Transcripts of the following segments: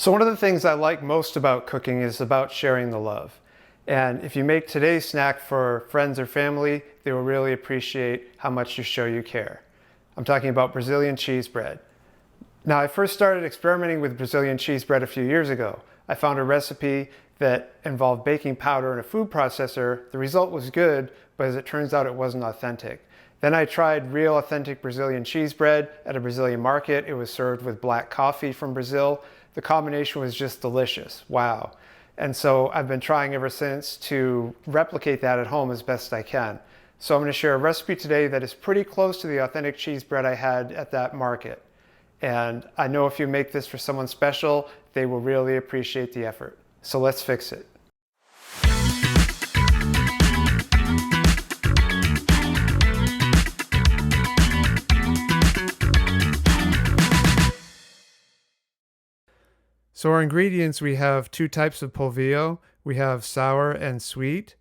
So one of the things I like most about cooking is about sharing the love. And if you make today's snack for friends or family, they will really appreciate how much you show you care. I'm talking about Brazilian cheese bread. Now, I first started experimenting with Brazilian cheese bread a few years ago. I found a recipe that involved baking powder in a food processor. The result was good, but as it turns out, it wasn't authentic. Then I tried real authentic Brazilian cheese bread at a Brazilian market. It was served with black coffee from Brazil. The combination was just delicious. Wow. And so I've been trying ever since to replicate that at home as best I can. So I'm going to share a recipe today that is pretty close to the authentic cheese bread I had at that market. And I know if you make this for someone special, they will really appreciate the effort. So let's fix it. So our ingredients, we have two types of polvillo. We have sour and sweet.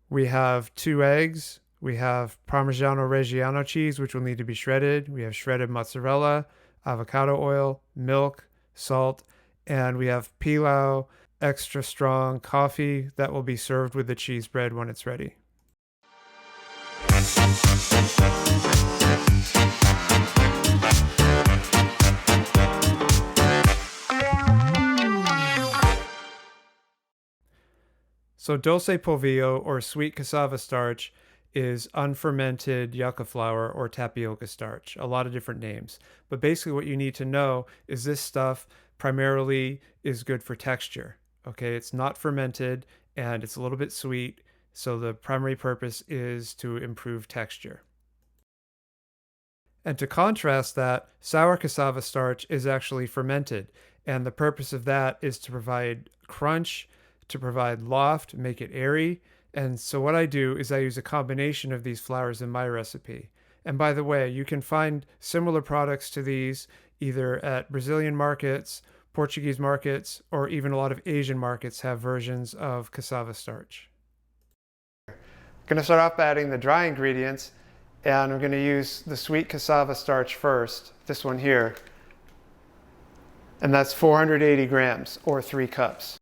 We have 2 eggs. We have Parmigiano Reggiano cheese, which will need to be shredded. We have shredded mozzarella, avocado oil, milk, salt, and we have pilau, extra strong coffee that will be served with the cheese bread when it's ready. So dulce polvillo, or sweet cassava starch, is unfermented yucca flour or tapioca starch. A lot of different names. But basically what you need to know is this stuff primarily is good for texture. Okay, it's not fermented and it's a little bit sweet. So the primary purpose is to improve texture. And to contrast that, sour cassava starch is actually fermented. And the purpose of that is to provide crunch, to provide loft, make it airy. And so what I do is I use a combination of these flours in my recipe. And by the way, you can find similar products to these either at Brazilian markets, Portuguese markets, or even a lot of Asian markets have versions of cassava starch. I'm going to start off by adding the dry ingredients, and I'm going to use the sweet cassava starch first, this one here. And that's 480 grams or 3 cups.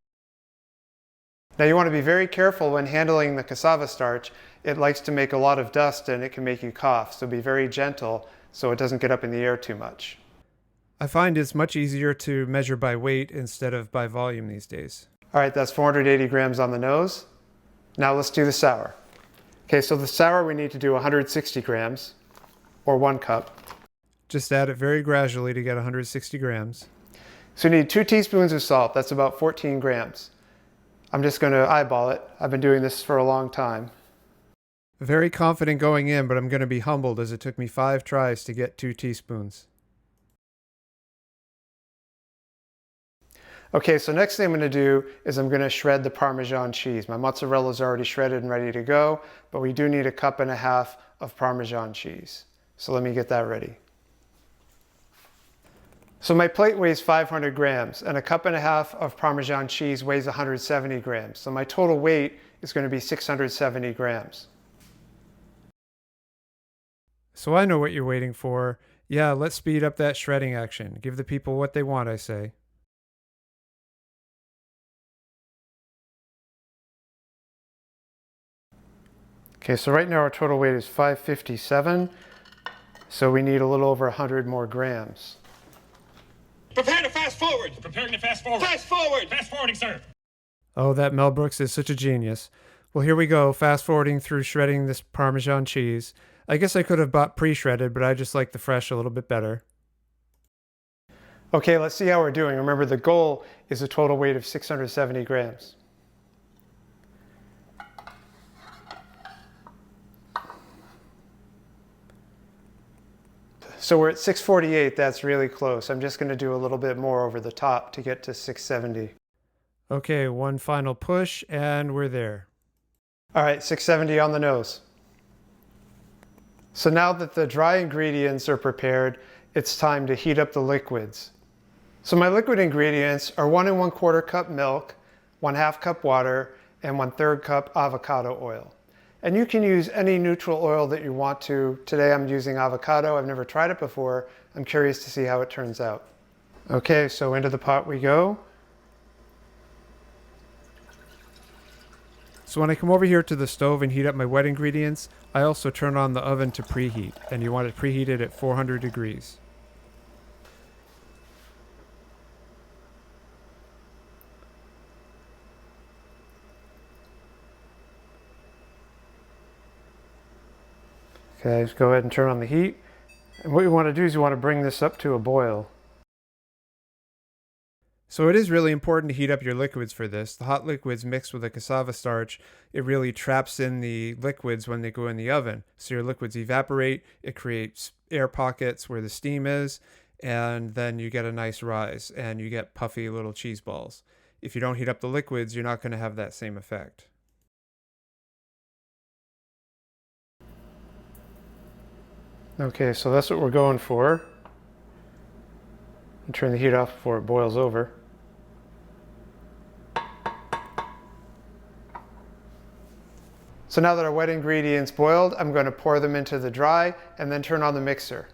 Now you want to be very careful when handling the cassava starch. It likes to make a lot of dust and it can make you cough, so be very gentle so it doesn't get up in the air too much. I find it's much easier to measure by weight instead of by volume these days. All right, that's 480 grams on the nose. Now let's do the sour. Okay, so the sour we need to do 160 grams or 1 cup. Just add it very gradually to get 160 grams. So you need 2 teaspoons of salt. That's about 14 grams. I'm just going to eyeball it. I've been doing this for a long time. Very confident going in, but I'm going to be humbled as it took me 5 tries to get 2 teaspoons. Okay, so next thing I'm going to do is I'm going to shred the Parmesan cheese. My mozzarella is already shredded and ready to go, but we do need 1.5 cups of Parmesan cheese. So let me get that ready. So my plate weighs 500 grams and 1.5 cups of Parmesan cheese weighs 170 grams. So my total weight is going to be 670 grams. So I know what you're waiting for. Yeah, let's speed up that shredding action. Give the people what they want, I say. Okay, so right now our total weight is 557. So we need a little over 100 more grams. Prepare to fast forward! Preparing to fast forward. Fast forward! Fast forwarding, sir. Oh, that Mel Brooks is such a genius. Well, here we go, fast forwarding through shredding this Parmesan cheese. I guess I could have bought pre-shredded, but I just like the fresh a little bit better. Okay, let's see how we're doing. Remember, the goal is a total weight of 670 grams. So we're at 648, that's really close. I'm just going to do a little bit more over the top to get to 670. Okay, one final push and we're there. All right, 670 on the nose. So now that the dry ingredients are prepared, it's time to heat up the liquids. So my liquid ingredients are 1 1/4 cup milk, 1/2 cup water, and 1/3 cup avocado oil. And you can use any neutral oil that you want to. Today I'm using avocado. I've never tried it before. I'm curious to see how it turns out. Okay, so into the pot we go. So when I come over here to the stove and heat up my wet ingredients, I also turn on the oven to preheat, and you want it preheated at 400 degrees. Okay, just go ahead and turn on the heat. And what you want to do is you want to bring this up to a boil. So it is really important to heat up your liquids for this. The hot liquids mixed with the cassava starch, it really traps in the liquids when they go in the oven. So your liquids evaporate, it creates air pockets where the steam is, and then you get a nice rise and you get puffy little cheese balls. If you don't heat up the liquids, you're not going to have that same effect. Okay, so that's what we're going for. And turn the heat off before it boils over. So now that our wet ingredients boiled, I'm going to pour them into the dry and then turn on the mixer.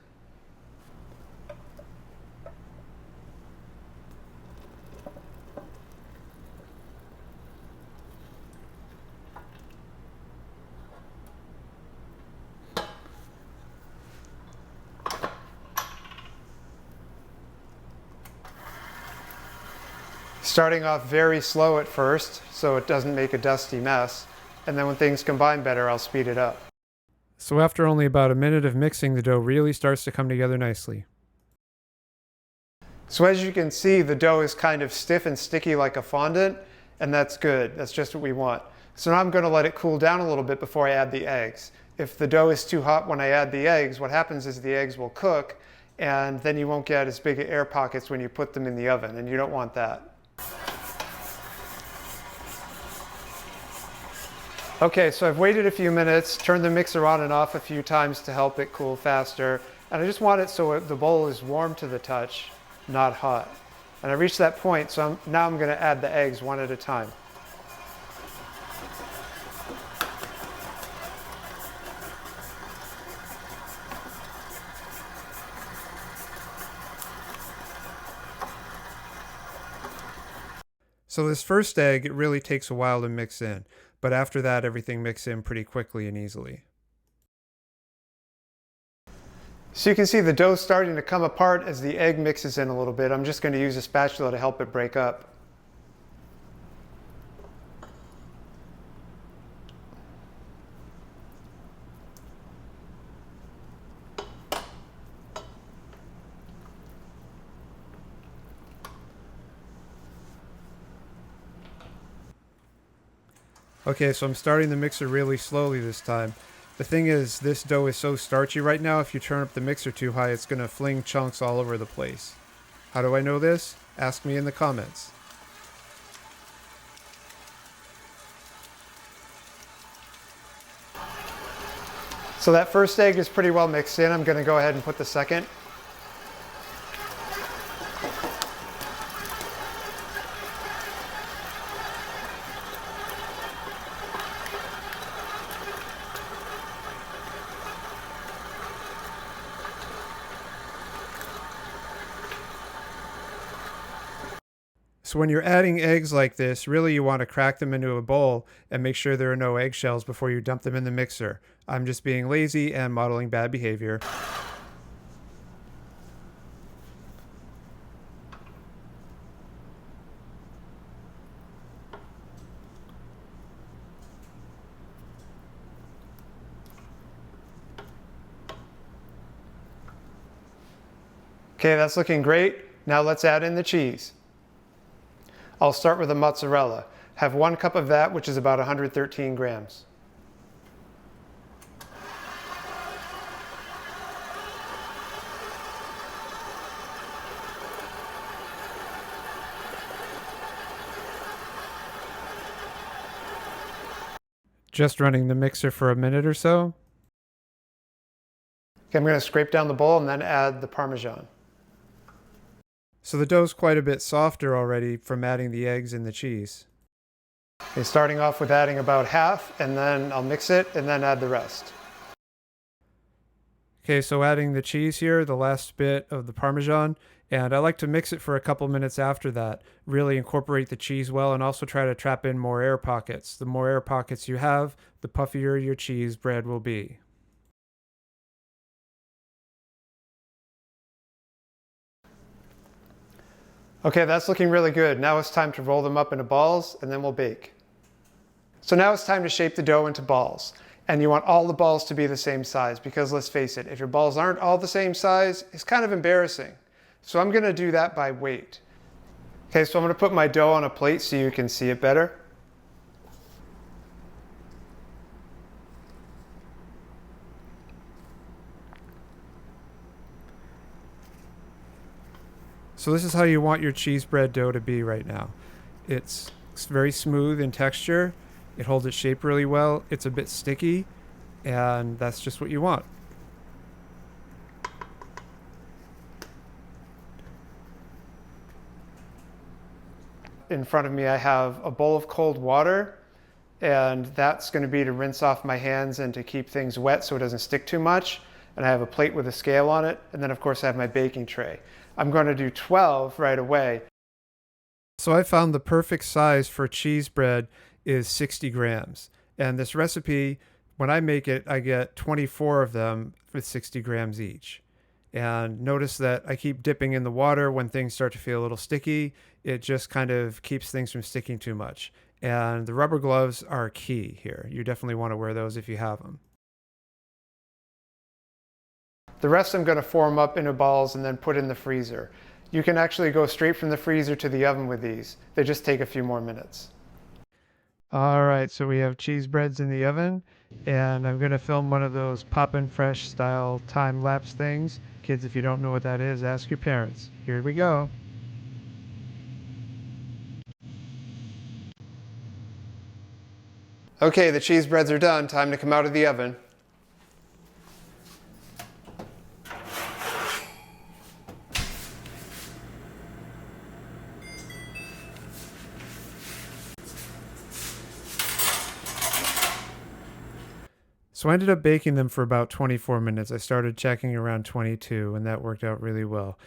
Starting off very slow at first so it doesn't make a dusty mess, and then when things combine better, I'll speed it up. So after only about a minute of mixing, the dough really starts to come together nicely. So as you can see, the dough is kind of stiff and sticky like a fondant, and that's good. That's just what we want. So now I'm going to let it cool down a little bit before I add the eggs. If the dough is too hot when I add the eggs, what happens is the eggs will cook, and then you won't get as big air pockets when you put them in the oven, and you don't want that. Okay, so I've waited a few minutes, turned the mixer on and off a few times to help it cool faster, and I just want it so the bowl is warm to the touch, not hot. And I reached that point, so now I'm going to add the eggs one at a time. So this first egg, it really takes a while to mix in, but after that everything mixes in pretty quickly and easily. So you can see the dough starting to come apart as the egg mixes in a little bit. I'm just going to use a spatula to help it break up. Okay, so I'm starting the mixer really slowly this time. The thing is, this dough is so starchy right now, if you turn up the mixer too high, it's going to fling chunks all over the place. How do I know this? Ask me in the comments. So that first egg is pretty well mixed in. I'm going to go ahead and put the second. So when you're adding eggs like this, really you want to crack them into a bowl and make sure there are no eggshells before you dump them in the mixer. I'm just being lazy and modeling bad behavior. Okay, that's looking great. Now let's add in the cheese. I'll start with the mozzarella. Have 1 cup of that, which is about 113 grams. Just running the mixer for a minute or so. Okay, I'm going to scrape down the bowl and then add the Parmesan. So the dough's quite a bit softer already from adding the eggs and the cheese. Okay, starting off with adding about half, and then I'll mix it and then add the rest. Okay, so adding the cheese here, the last bit of the Parmesan, And I like to mix it for a couple minutes after that, really incorporate the cheese well, and also try to trap in more air pockets. The more air pockets you have, the puffier your cheese bread will be. Okay, that's looking really good. Now it's time to roll them up into balls and then we'll bake. So now it's time to shape the dough into balls. And you want all the balls to be the same size because let's face it, if your balls aren't all the same size, it's kind of embarrassing. So I'm gonna do that by weight. Okay, so I'm gonna put my dough on a plate so you can see it better. So this is how you want your cheese bread dough to be right now. It's very smooth in texture. It holds its shape really well. It's a bit sticky, and that's just what you want. In front of me, I have a bowl of cold water, and that's going to be to rinse off my hands and to keep things wet so it doesn't stick too much. And I have a plate with a scale on it, and then of course I have my baking tray. I'm going to do 12 right away. So I found the perfect size for cheese bread is 60 grams. And this recipe, when I make it, I get 24 of them with 60 grams each. And notice that I keep dipping in the water when things start to feel a little sticky. It just kind of keeps things from sticking too much. And the rubber gloves are key here. You definitely want to wear those if you have them. The rest I'm going to form up into balls and then put in the freezer. You can actually go straight from the freezer to the oven with these. They just take a few more minutes. All right, so we have cheese breads in the oven, and I'm going to film one of those Poppin' Fresh style time-lapse things. Kids, if you don't know what that is, ask your parents. Here we go. Okay, the cheese breads are done. Time to come out of the oven. So I ended up baking them for about 24 minutes. I started checking around 22, and that worked out really well.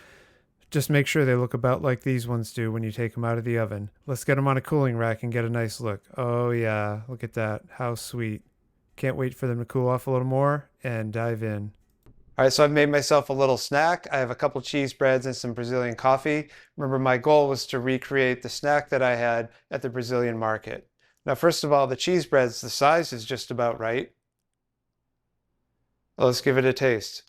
Just make sure they look about like these ones do when you take them out of the oven. Let's get them on a cooling rack and get a nice look. Oh yeah, look at that. How sweet. Can't wait for them to cool off a little more and dive in. All right, so I've made myself a little snack. I have a couple cheese breads and some Brazilian coffee. Remember, my goal was to recreate the snack that I had at the Brazilian market. Now, first of all, the cheese breads, the size is just about right. Let's give it a taste.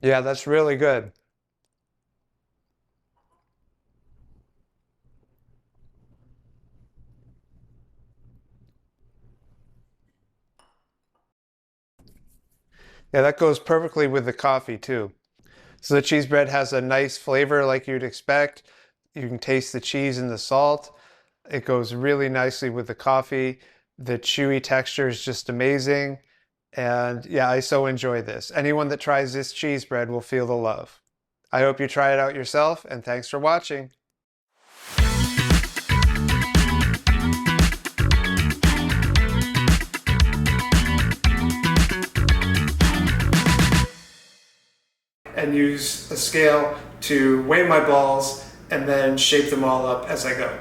Yeah, that's really good. Yeah, that goes perfectly with the coffee too. So the cheese bread has a nice flavor like you'd expect. You can taste the cheese and the salt. It goes really nicely with the coffee. The chewy texture is just amazing. And yeah, I so enjoy this. Anyone that tries this cheese bread will feel the love. I hope you try it out yourself, and thanks for watching. And use a scale to weigh my balls and then shape them all up as I go.